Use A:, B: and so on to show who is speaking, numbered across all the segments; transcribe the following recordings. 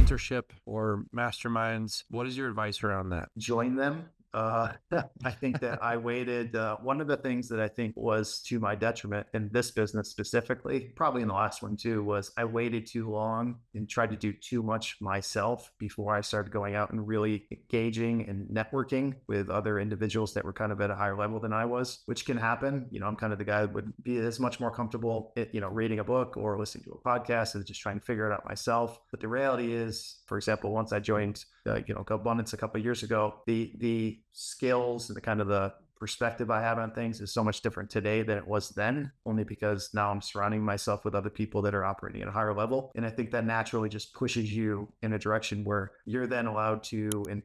A: mentorship or masterminds. What is your advice around that?
B: Join them. I think that I waited. One of the things that I think was to my detriment in this business specifically, probably in the last one too, was I waited too long and tried to do too much myself before I started going out and really engaging and networking with other individuals that were kind of at a higher level than I was, which can happen. I'm kind of the guy that would be as much more comfortable, reading a book or listening to a podcast and just trying to figure it out myself. But the reality is, for example, once I joined, Abundance a couple of years ago, the skills and the kind of the perspective I have on things is so much different today than it was then, only because now I'm surrounding myself with other people that are operating at a higher level. And I think that naturally just pushes you in a direction where you're then allowed to, and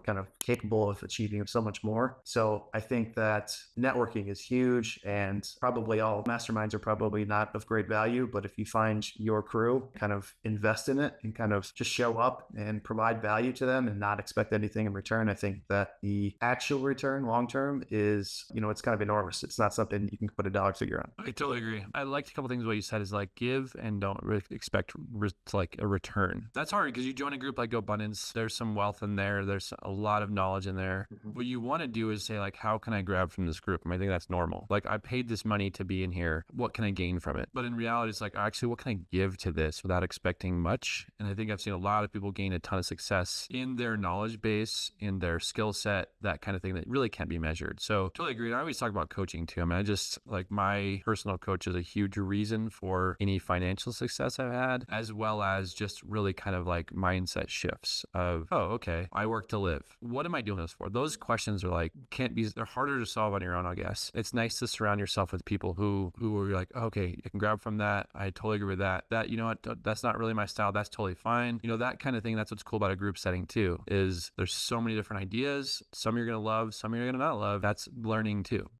B: kind of capable of achieving so much more. So I think that networking is huge, and probably all masterminds are probably not of great value, but if you find your crew, kind of invest in it and kind of just show up and provide value to them and not expect anything in return. I think that the actual return long-term is, it's kind of enormous. It's not something you can put a dollar figure on.
A: I totally agree. I liked a couple things what you said is like give and don't expect like a return. That's hard because you join a group like Abundance. There's some wealth in there. There's a lot of knowledge in there.
B: Mm-hmm.
A: What you want to do is say like, how can I grab from this group? I think that's normal. Like I paid this money to be in here. What can I gain from it? But in reality, it's like, actually, what can I give to this without expecting much? And I think I've seen a lot of people gain a ton of success in their knowledge base, in their skill set, that kind of thing that really can't be measured. So totally agree. I always talk about coaching too. I just like my personal coach is a huge reason for any financial success I've had, as well as just really kind of like mindset shifts of, oh, okay, I work to live. What am I doing this for? Those questions are like, they're harder to solve on your own, I guess. It's nice to surround yourself with people who are like, oh, okay, you can grab from that. I totally agree with that. That, you know what, that's not really my style. That's totally fine. That kind of thing. That's what's cool about a group setting too, is there's so many different ideas. Some you're going to love, some you're going to not love. That's learning too.